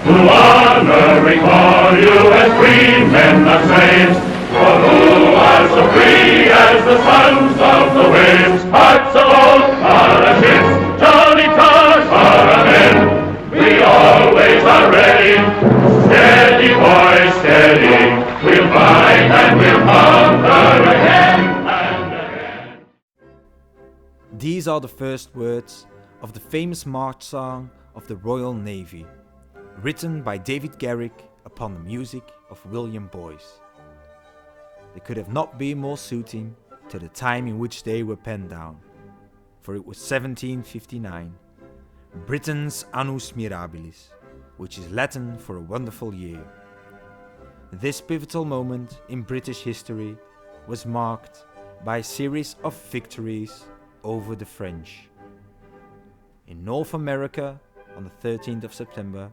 to honor, recall you as free men of saints, for who are so free as the sons of the waves. Hearts of oak are as ships, jolly tars are our men. We always are ready, steady boys, steady. We'll fight and we'll conquer again and again. These are the first words of the famous march song of the Royal Navy, written by David Garrick upon the music of William Boyce. They could have not been more suiting to the time in which they were penned down, for it was 1759, Britain's Annus Mirabilis, which is Latin for a wonderful year. This pivotal moment in British history was marked by a series of victories over the French. In North America, on the 13th of September,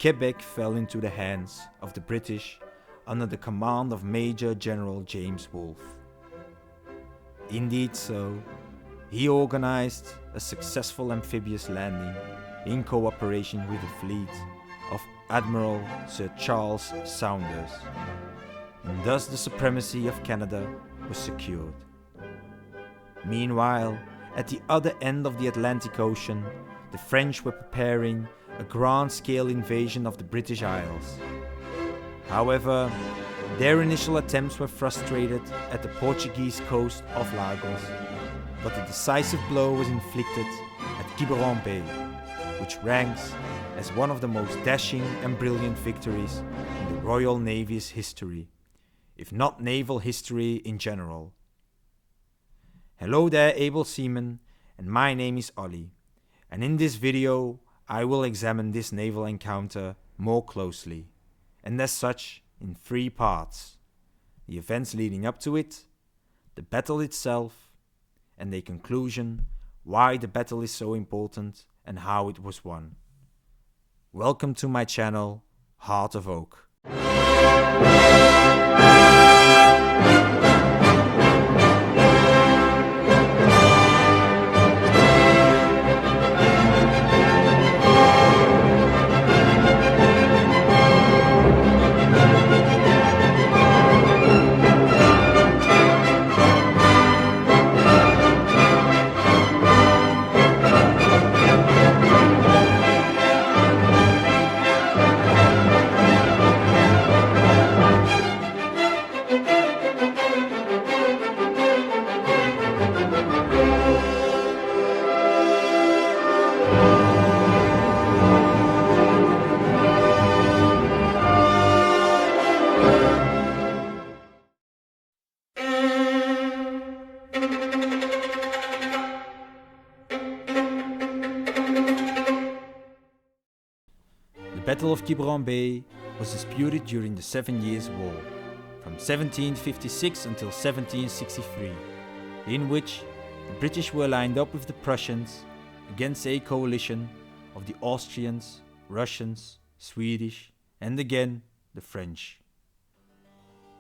Quebec fell into the hands of the British under the command of Major General James Wolfe. Indeed so, he organized a successful amphibious landing in cooperation with the fleet of Admiral Sir Charles Saunders, and thus the supremacy of Canada was secured. Meanwhile, at the other end of the Atlantic Ocean, the French were preparing a grand-scale invasion of the British Isles. However, their initial attempts were frustrated at the Portuguese coast of Lagos, but a decisive blow was inflicted at Quiberon Bay, which ranks as one of the most dashing and brilliant victories in the Royal Navy's history, if not naval history in general. Hello there, able seamen, and my name is Ollie, and in this video I will examine this naval encounter more closely, and as such in 3 parts: the events leading up to it, the battle itself, and a conclusion why the battle is so important and how it was won. Welcome to my channel, Heart of Oak. The Battle of Quiberon Bay was disputed during the 7 Years' War, from 1756 until 1763, in which the British were lined up with the Prussians against a coalition of the Austrians, Russians, Swedish, and again the French.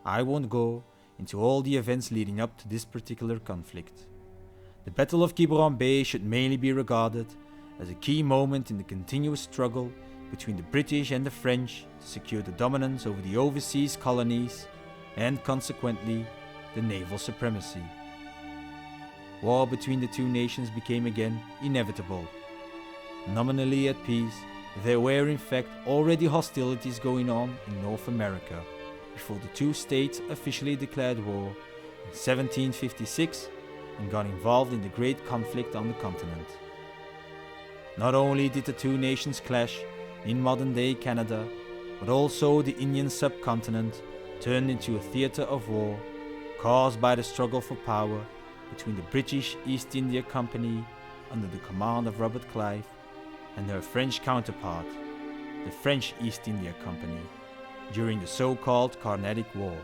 I won't go into all the events leading up to this particular conflict. The Battle of Quiberon Bay should mainly be regarded as a key moment in the continuous struggle between the British and the French to secure the dominance over the overseas colonies and consequently the naval supremacy. War between the two nations became again inevitable. Nominally at peace, there were in fact already hostilities going on in North America before the two states officially declared war in 1756 and got involved in the great conflict on the continent. Not only did the two nations clash in modern-day Canada, but also the Indian subcontinent turned into a theatre of war caused by the struggle for power between the British East India Company under the command of Robert Clive and their French counterpart, the French East India Company, during the so-called Carnatic Wars.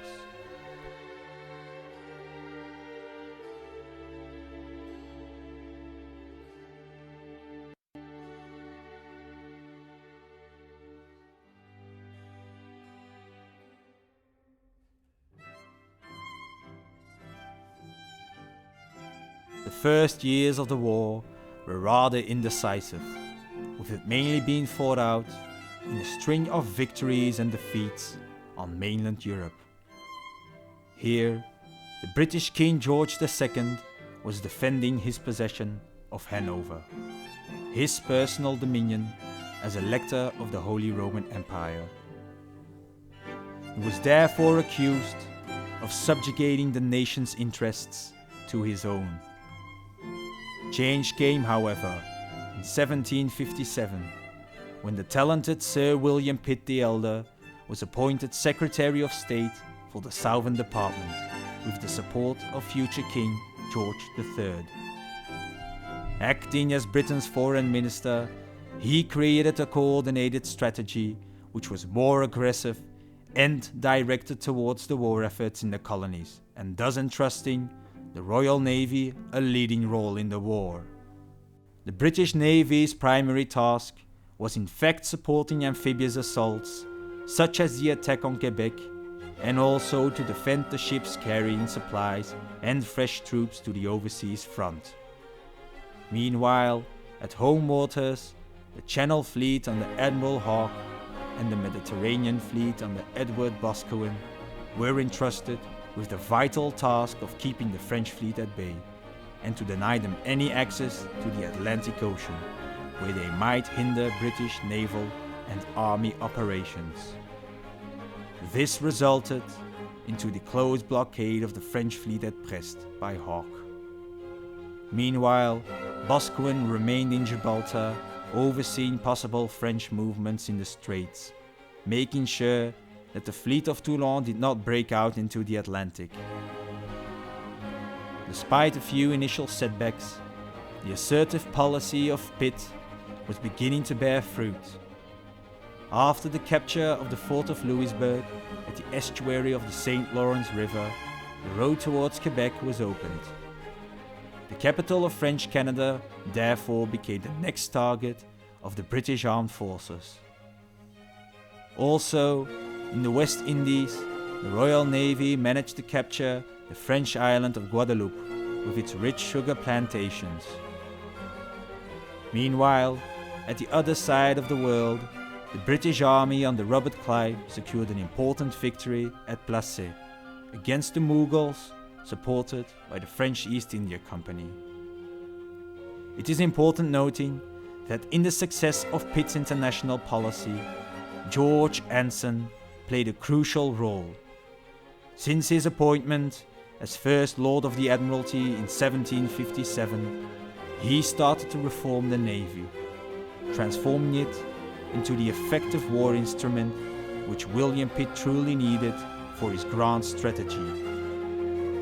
The first years of the war were rather indecisive, with it mainly being fought out in a string of victories and defeats on mainland Europe. Here, the British King George II was defending his possession of Hanover, his personal dominion as Elector of the Holy Roman Empire. He was therefore accused of subjugating the nation's interests to his own. Change came, however, in 1757, when the talented Sir William Pitt the Elder was appointed Secretary of State for the Southern Department, with the support of future King George III. Acting as Britain's foreign minister, he created a coordinated strategy which was more aggressive and directed towards the war efforts in the colonies, and thus entrusting the Royal Navy a leading role in the war. The British Navy's primary task was in fact supporting amphibious assaults, such as the attack on Quebec, and also to defend the ships carrying supplies and fresh troops to the overseas front. Meanwhile, at home waters, the Channel Fleet under Admiral Hawke and the Mediterranean Fleet under Edward Boscawen were entrusted with the vital task of keeping the French fleet at bay and to deny them any access to the Atlantic Ocean, where they might hinder British naval and army operations. This resulted into the close blockade of the French fleet at Brest by Hawke. Meanwhile, Boscawen remained in Gibraltar, overseeing possible French movements in the Straits, making sure that the fleet of Toulon did not break out into the Atlantic. Despite a few initial setbacks, the assertive policy of Pitt was beginning to bear fruit. After the capture of the fort of Louisburg at the estuary of the St. Lawrence River, the road towards Quebec was opened. The capital of French Canada therefore became the next target of the British armed forces. Also, in the West Indies, the Royal Navy managed to capture the French island of Guadeloupe with its rich sugar plantations. Meanwhile, at the other side of the world, the British Army under Robert Clive secured an important victory at Plassey against the Mughals, supported by the French East India Company. It is important noting that in the success of Pitt's international policy, George Anson played a crucial role. Since his appointment as First Lord of the Admiralty in 1757, he started to reform the Navy, transforming it into the effective war instrument which William Pitt truly needed for his grand strategy.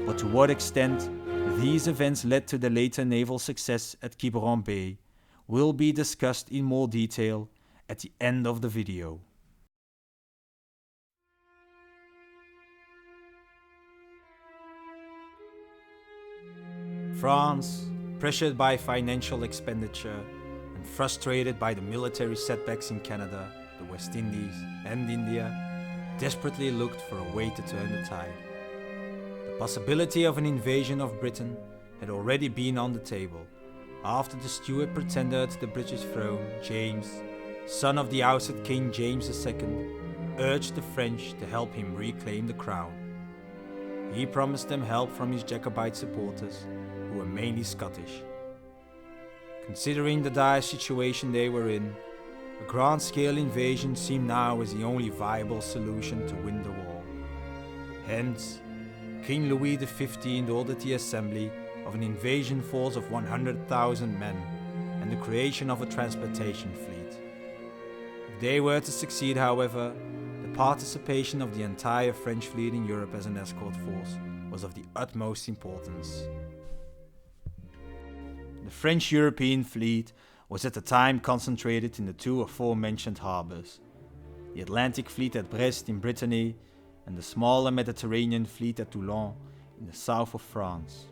But to what extent these events led to the later naval success at Quiberon Bay will be discussed in more detail at the end of the video. France, pressured by financial expenditure and frustrated by the military setbacks in Canada, the West Indies and India, desperately looked for a way to turn the tide. The possibility of an invasion of Britain had already been on the table after the Stuart pretender to the British throne, James, son of the ousted King James II, urged the French to help him reclaim the crown. He promised them help from his Jacobite supporters, who were mainly Scottish. Considering the dire situation they were in, a grand-scale invasion seemed now as the only viable solution to win the war. Hence, King Louis XV ordered the assembly of an invasion force of 100,000 men and the creation of a transportation fleet. If they were to succeed, however, the participation of the entire French fleet in Europe as an escort force was of the utmost importance. The French European fleet was at the time concentrated in the two aforementioned harbours, the Atlantic fleet at Brest in Brittany and the smaller Mediterranean fleet at Toulon in the south of France.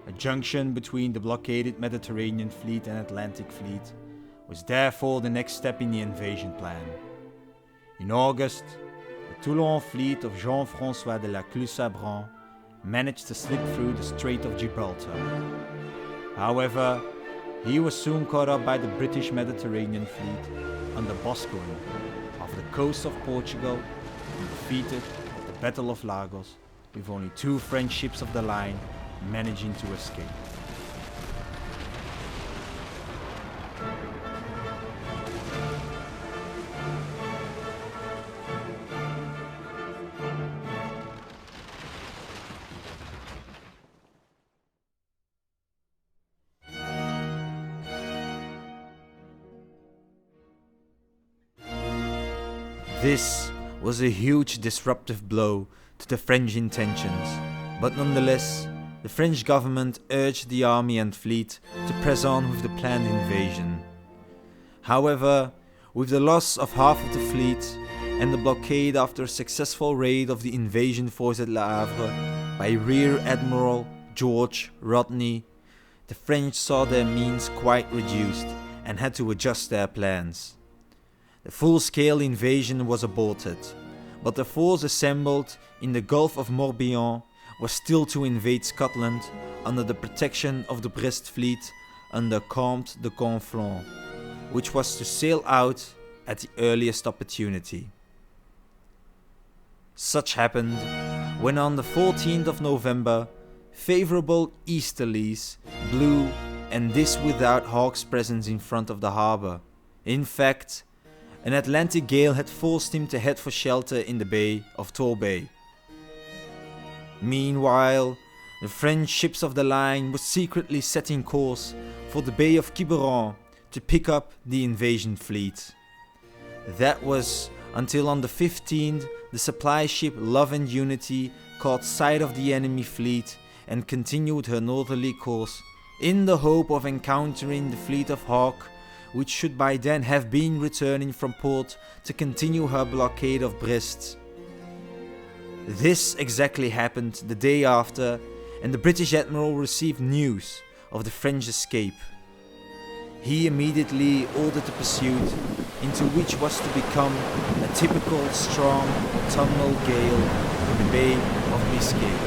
A junction between the blockaded Mediterranean fleet and Atlantic fleet was therefore the next step in the invasion plan. In August, the Toulon fleet of Jean-François de la Clue-Sabran managed to slip through the Strait of Gibraltar. However, he was soon caught up by the British Mediterranean fleet under Boscawen off the coast of Portugal and defeated at the Battle of Lagos, with only 2 French ships of the line managing to escape. This was a huge disruptive blow to the French intentions, but nonetheless, the French government urged the army and fleet to press on with the planned invasion. However, with the loss of half of the fleet and the blockade after a successful raid of the invasion force at Le Havre by Rear Admiral George Rodney, the French saw their means quite reduced and had to adjust their plans. The full-scale invasion was aborted, but the force assembled in the Gulf of Morbihan was still to invade Scotland under the protection of the Brest fleet under Comte de Conflans, which was to sail out at the earliest opportunity. Such happened when on the 14th of November, favourable easterlies blew, and this without Hawke's presence in front of the harbour. In fact, an Atlantic gale had forced him to head for shelter in the Bay of Torbay. Meanwhile, the French ships of the line were secretly setting course for the Bay of Quiberon to pick up the invasion fleet. That was until on the 15th the supply ship Love and Unity caught sight of the enemy fleet and continued her northerly course in the hope of encountering the fleet of Hawke, which should by then have been returning from port to continue her blockade of Brest. This exactly happened the day after, and the British Admiral received news of the French escape. He immediately ordered the pursuit, into which was to become a typical strong autumnal gale in the Bay of Biscay.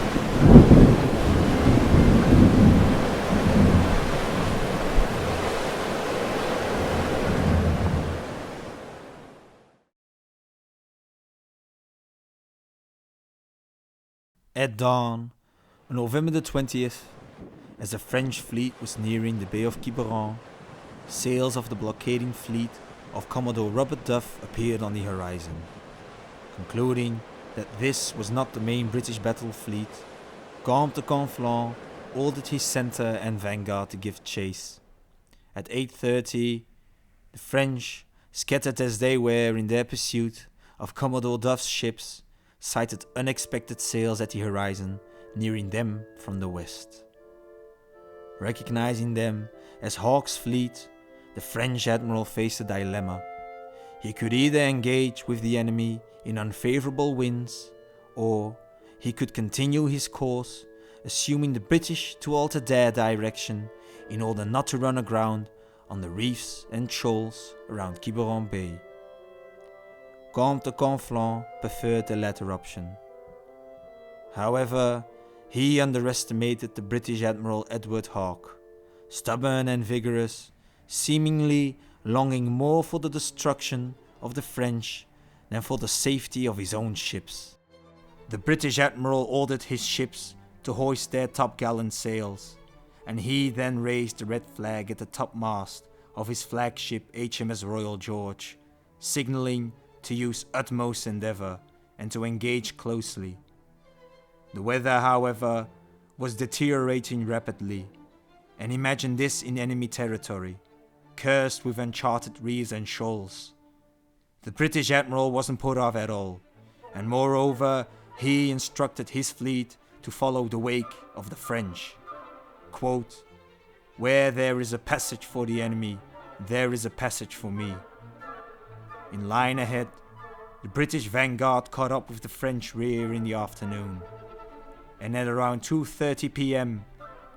At dawn, on November the 20th, as the French fleet was nearing the Bay of Quiberon, sails of the blockading fleet of Commodore Robert Duff appeared on the horizon. Concluding that this was not the main British battle fleet, Comte de Conflans ordered his centre and vanguard to give chase. At 8:30, the French, scattered as they were in their pursuit of Commodore Duff's ships, sighted unexpected sails at the horizon, nearing them from the west. Recognizing them as Hawke's fleet, the French admiral faced a dilemma. He could either engage with the enemy in unfavorable winds, or he could continue his course, assuming the British to alter their direction in order not to run aground on the reefs and shoals around Quiberon Bay. Comte de Conflans preferred the latter option. However, he underestimated the British Admiral Edward Hawke, stubborn and vigorous, seemingly longing more for the destruction of the French than for the safety of his own ships. The British Admiral ordered his ships to hoist their topgallant sails, and he then raised the red flag at the topmast of his flagship HMS Royal George, signalling to use utmost endeavour and to engage closely. The weather, however, was deteriorating rapidly, and imagine this in enemy territory, cursed with uncharted reefs and shoals. The British Admiral wasn't put off at all, and moreover, he instructed his fleet to follow the wake of the French. Quote, "Where there is a passage for the enemy, there is a passage for me." In line ahead, the British vanguard caught up with the French rear in the afternoon, and at around 2:30 p.m,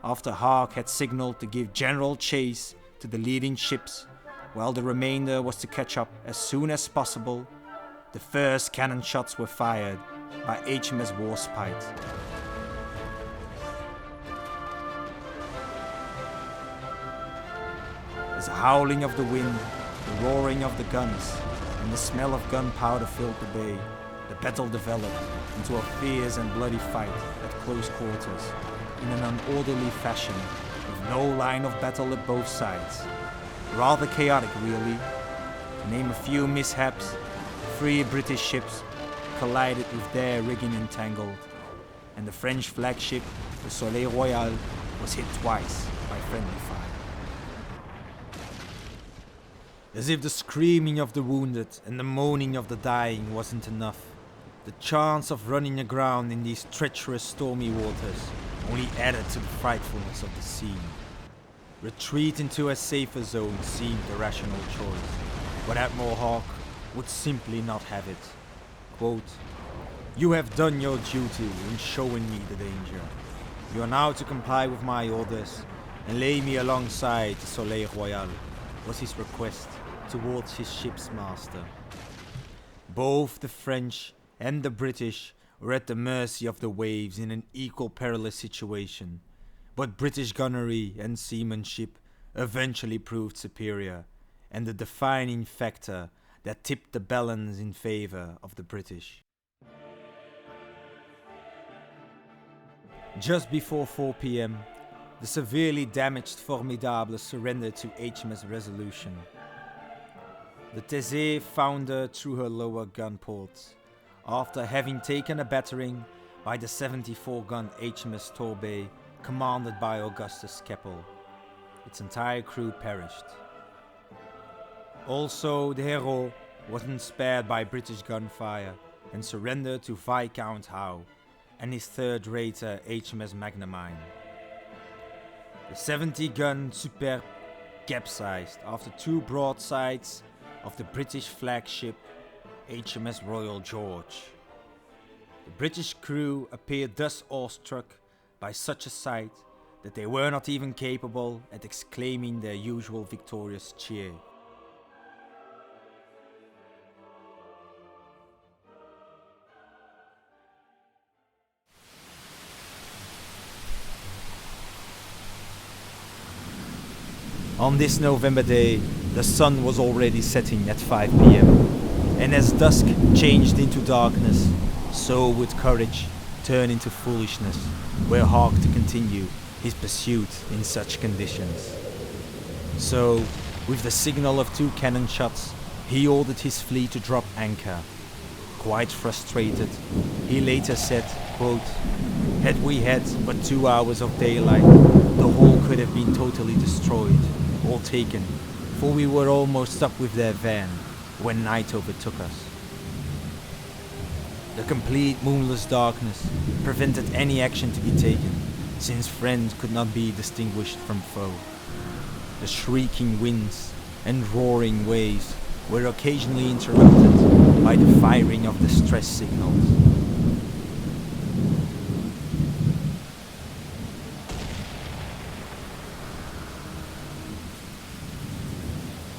after Hawke had signalled to give general chase to the leading ships, while the remainder was to catch up as soon as possible, the first cannon shots were fired by HMS Warspite. As the howling of the wind The roaring of the guns and the smell of gunpowder filled the bay. The battle developed into a fierce and bloody fight at close quarters, in an unorderly fashion, with no line of battle at both sides. Rather chaotic, really. To name a few mishaps, 3 British ships collided with their rigging entangled, and the French flagship, the Soleil Royal, was hit twice by friendly fire. As if the screaming of the wounded and the moaning of the dying wasn't enough, the chance of running aground in these treacherous stormy waters only added to the frightfulness of the scene. Retreat into a safer zone seemed the rational choice, but Admiral Hawke would simply not have it. Quote, "You have done your duty in showing me the danger. You are now to comply with my orders and lay me alongside the Soleil Royal," was his request towards his ship's master. Both the French and the British were at the mercy of the waves in an equal perilous situation, but British gunnery and seamanship eventually proved superior, and the defining factor that tipped the balance in favor of the British. Just before 4 p.m, the severely damaged Formidable surrendered to HMS Resolution. The Thésée foundered through her lower gun ports, after having taken a battering by the 74-gun HMS Torbay, commanded by Augustus Keppel. Its entire crew perished. Also, the Hérault wasn't spared by British gunfire and surrendered to Viscount Howe and his third-rater HMS Magnamine. The 70-gun Superbe capsized after 2 broadsides of the British flagship HMS Royal George. The British crew appeared thus awestruck by such a sight that they were not even capable at exclaiming their usual victorious cheer. On this November day, the sun was already setting at 5 p.m, and as dusk changed into darkness, so would courage turn into foolishness were Hawke to continue his pursuit in such conditions. So, with the signal of 2 cannon shots, he ordered his fleet to drop anchor. Quite frustrated, he later said, quote, "Had we had but 2 hours of daylight, the whole could have been totally destroyed or taken, for we were almost up with their van when night overtook us." The complete moonless darkness prevented any action to be taken, since friend could not be distinguished from foe. The shrieking winds and roaring waves were occasionally interrupted by the firing of distress signals.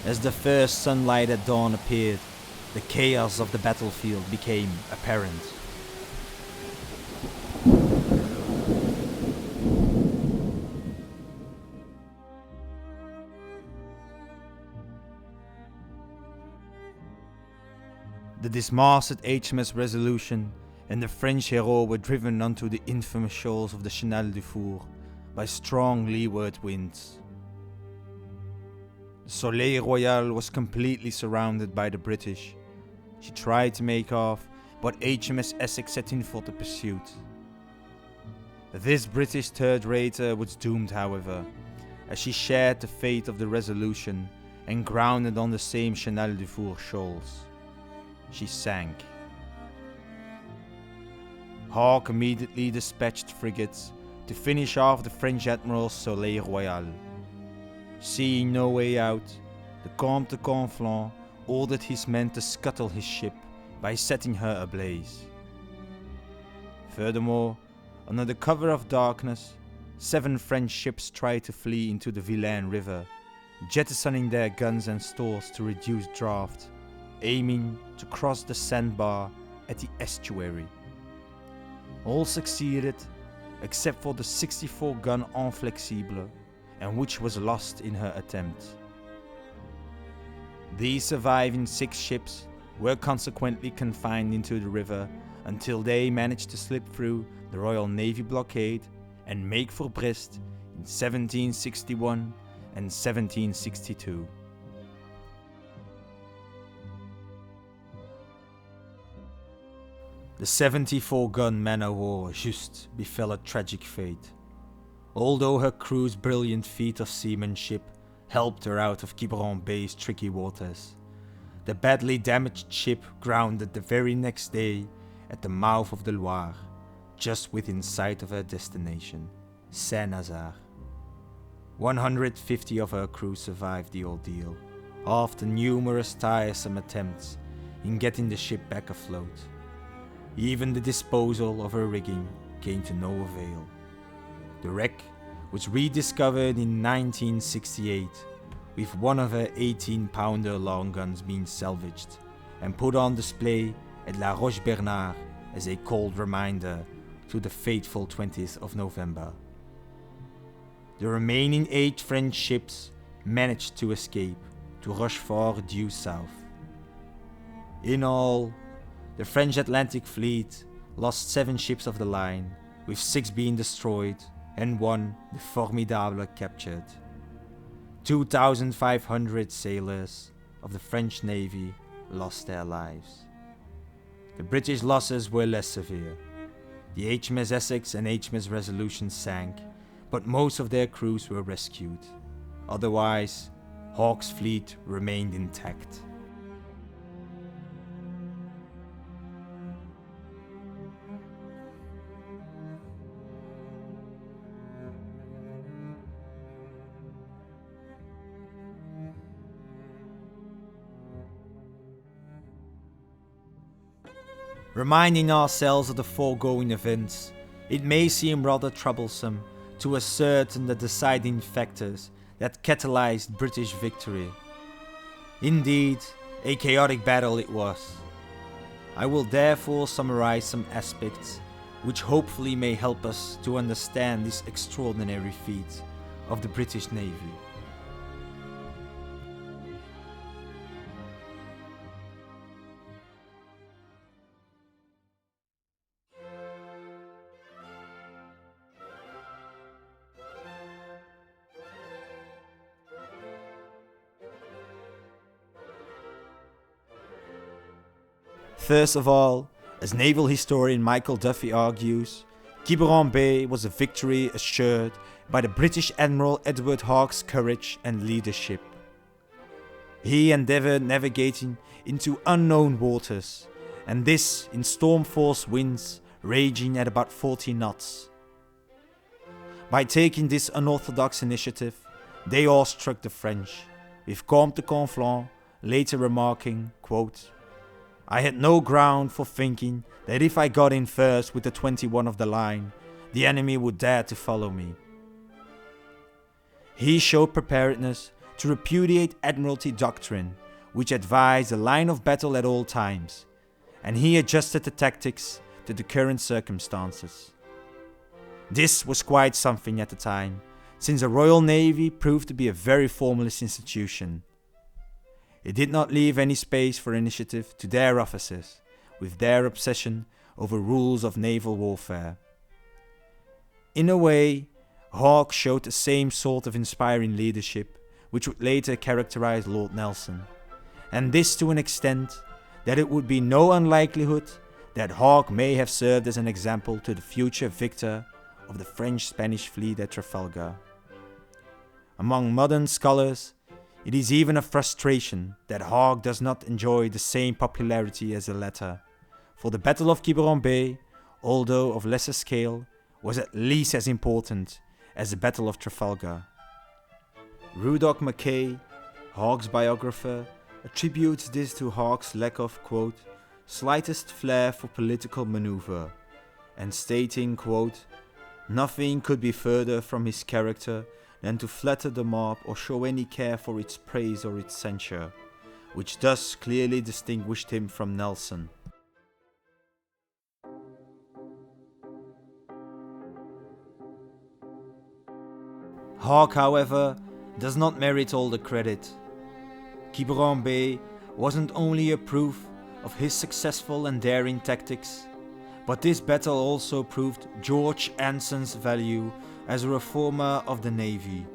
As the first sunlight at dawn appeared, the chaos of the battlefield became apparent. The dismasted HMS Resolution and the French Hérault were driven onto the infamous shoals of the Chenal du Four by strong leeward winds. The Soleil Royal was completely surrounded by the British. She tried to make off, but HMS Essex set in for the pursuit. This British third-rater was doomed, however, as she shared the fate of the Resolution and grounded on the same Chenal du Four shoals. She sank. Hawke immediately dispatched frigates to finish off the French Admiral's Soleil Royal. Seeing no way out, the Comte de Conflans ordered his men to scuttle his ship by setting her ablaze. Furthermore, under the cover of darkness, 7 French ships tried to flee into the Vilaine River, jettisoning their guns and stores to reduce draft, aiming to cross the sandbar at the estuary. All succeeded except for the 64-gun Inflexible, and which was lost in her attempt. These surviving 6 ships were consequently confined into the river until they managed to slip through the Royal Navy blockade and make for Brest in 1761 and 1762. The 74-gun man-o'-war Juste befell a tragic fate. Although her crew's brilliant feat of seamanship helped her out of Quiberon Bay's tricky waters, the badly damaged ship grounded the very next day at the mouth of the Loire, just within sight of her destination, Saint-Nazaire. 150 of her crew survived the ordeal, after numerous tiresome attempts in getting the ship back afloat. Even the disposal of her rigging came to no avail. The wreck was rediscovered in 1968, with one of her 18-pounder long guns being salvaged and put on display at La Roche-Bernard as a cold reminder to the fateful 20th of November. The remaining 8 French ships managed to escape to Rochefort due south. In all, the French Atlantic Fleet lost 7 ships of the line, with 6 being destroyed and 1, the Formidable, captured. 2,500 sailors of the French Navy lost their lives. The British losses were less severe. The HMS Essex and HMS Resolution sank, but most of their crews were rescued. Otherwise, Hawke's fleet remained intact. Reminding ourselves of the foregoing events, it may seem rather troublesome to ascertain the deciding factors that catalyzed British victory. Indeed, a chaotic battle it was. I will therefore summarize some aspects which hopefully may help us to understand this extraordinary feat of the British Navy. First of all, as naval historian Michael Duffy argues, Quiberon Bay was a victory assured by the British Admiral Edward Hawke's courage and leadership. He endeavored navigating into unknown waters, and this in storm-force winds raging at about 40 knots. By taking this unorthodox initiative, they awestruck the French, with Comte de Conflans later remarking, quote, "I had no ground for thinking that if I got in first with the 21 of the line, the enemy would dare to follow me." He showed preparedness to repudiate Admiralty doctrine, which advised a line of battle at all times, and he adjusted the tactics to the current circumstances. This was quite something at the time, since the Royal Navy proved to be a very formalist institution. It did not leave any space for initiative to their officers, with their obsession over rules of naval warfare. In a way, Hawke showed the same sort of inspiring leadership which would later characterize Lord Nelson, and this to an extent that it would be no unlikelihood that Hawke may have served as an example to the future victor of the French-Spanish fleet at Trafalgar. Among modern scholars, it is even a frustration that Hawke does not enjoy the same popularity as the latter, for the Battle of Quiberon Bay, although of lesser scale, was at least as important as the Battle of Trafalgar. Rudolph Mackay, Hawke's biographer, attributes this to Hawke's lack of, quote, "slightest flair for political maneuver," and stating, quote, "nothing could be further from his character than to flatter the mob or show any care for its praise or its censure, which thus clearly distinguished him from Nelson." Hawke, however, does not merit all the credit. Quiberon Bay wasn't only a proof of his successful and daring tactics, but this battle also proved George Anson's value as a reformer of the Navy.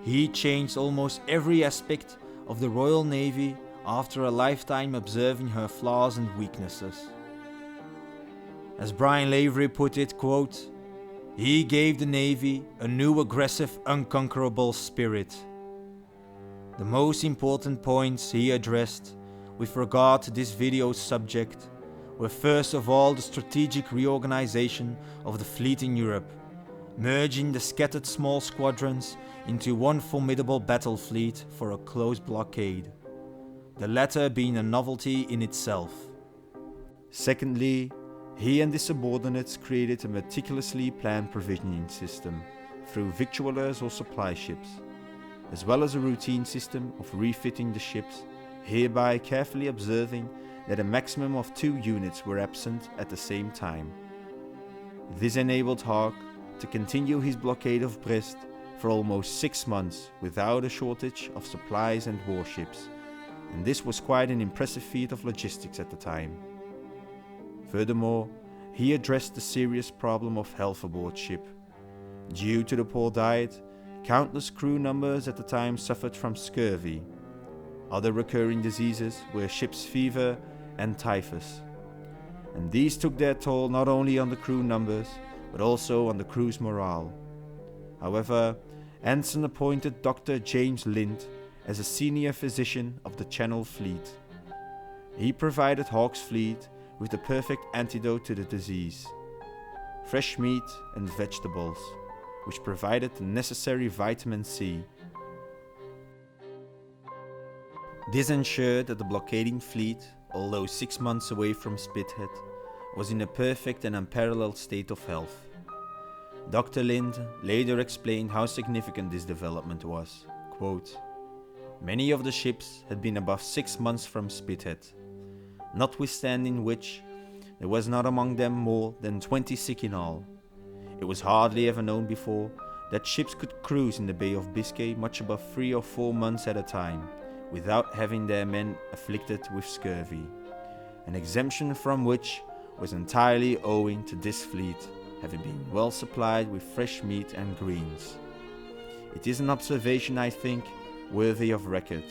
He changed almost every aspect of the Royal Navy after a lifetime observing her flaws and weaknesses. As Brian Lavery put it, quote, "He gave the Navy a new aggressive, unconquerable spirit." The most important points he addressed with regard to this video's subject were first of all the strategic reorganization of the fleet in Europe, merging the scattered small squadrons into one formidable battle fleet for a close blockade, the latter being a novelty in itself. Secondly, he and his subordinates created a meticulously planned provisioning system through victuallers or supply ships, as well as a routine system of refitting the ships, hereby carefully observing that a maximum of 2 units were absent at the same time. This enabled Haig to continue his blockade of Brest for almost 6 months without a shortage of supplies and warships, and this was quite an impressive feat of logistics at the time. Furthermore, he addressed the serious problem of health aboard ship. Due to the poor diet, countless crew numbers at the time suffered from scurvy. Other recurring diseases were ship's fever and typhus, and these took their toll not only on the crew numbers, but also on the crew's morale. However, Anson appointed Dr. James Lind as a senior physician of the Channel Fleet. He provided Haig's fleet with the perfect antidote to the disease: fresh meat and vegetables, which provided the necessary vitamin C. This ensured that the blockading fleet, although 6 months away from Spithead, was in a perfect and unparalleled state of health. Dr. Lind later explained how significant this development was. Quote, "Many of the ships had been above 6 months from Spithead, notwithstanding which there was not among them more than 20 sick in all. It was hardly ever known before that ships could cruise in the Bay of Biscay much above 3 or 4 months at a time, without having their men afflicted with scurvy, an exemption from which was entirely owing to this fleet having been well supplied with fresh meat and greens. It is an observation, I think, worthy of record."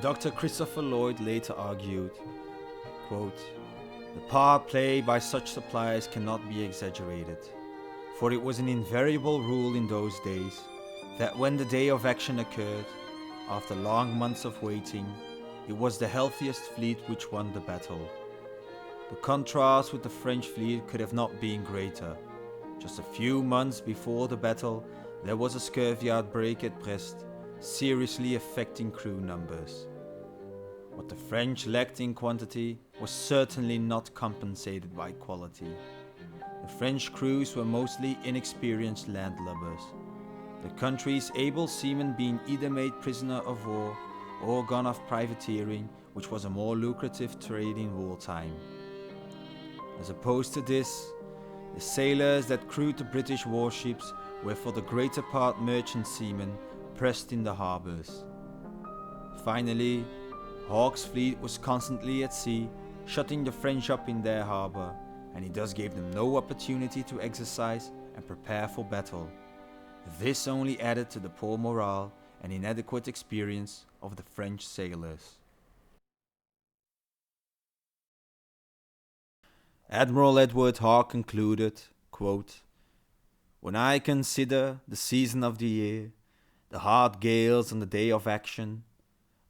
Dr. Christopher Lloyd later argued, quote, "The part played by such supplies cannot be exaggerated, for it was an invariable rule in those days that when the day of action occurred, after long months of waiting, it was the healthiest fleet which won the battle. The contrast with the French fleet could have not been greater. Just a few months before the battle, there was a scurvy outbreak at Brest, seriously affecting crew numbers. What the French lacked in quantity was certainly not compensated by quality. The French crews were mostly inexperienced landlubbers, the country's able seamen being either made prisoner of war or gone off privateering, which was a more lucrative trade in wartime. As opposed to this, the sailors that crewed the British warships were for the greater part merchant seamen pressed in the harbours. Finally, Haig's fleet was constantly at sea, shutting the French up in their harbour, and he thus gave them no opportunity to exercise and prepare for battle. This only added to the poor morale and inadequate experience of the French sailors. Admiral Edward Haig concluded, quote, "When I consider the season of the year, the hard gales on the day of action,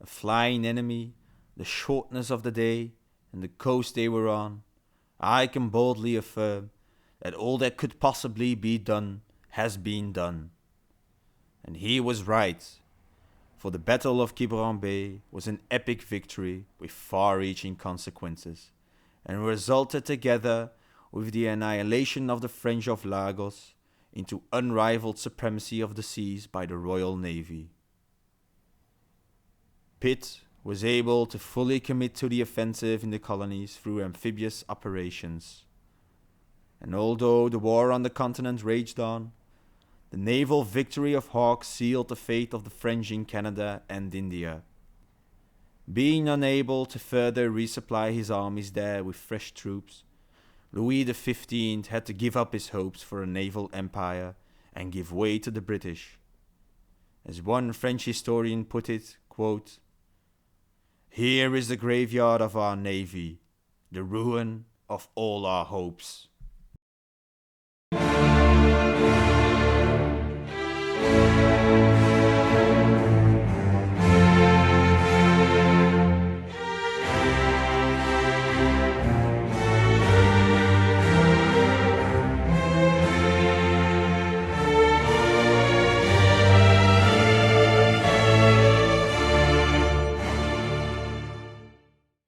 a flying enemy, the shortness of the day, and the coast they were on, I can boldly affirm that all that could possibly be done has been done." And he was right, for the Battle of Quiberon Bay was an epic victory with far-reaching consequences, and resulted together with the annihilation of the French of Lagos into unrivaled supremacy of the seas by the Royal Navy. Pitt was able to fully commit to the offensive in the colonies through amphibious operations. And although the war on the continent raged on, The naval victory of Hawke sealed the fate of the French in Canada and India. Being unable to further resupply his armies there with fresh troops, Louis XV had to give up his hopes for a naval empire and give way to the British. As one French historian put it, quote, "Here is the graveyard of our navy, the ruin of all our hopes."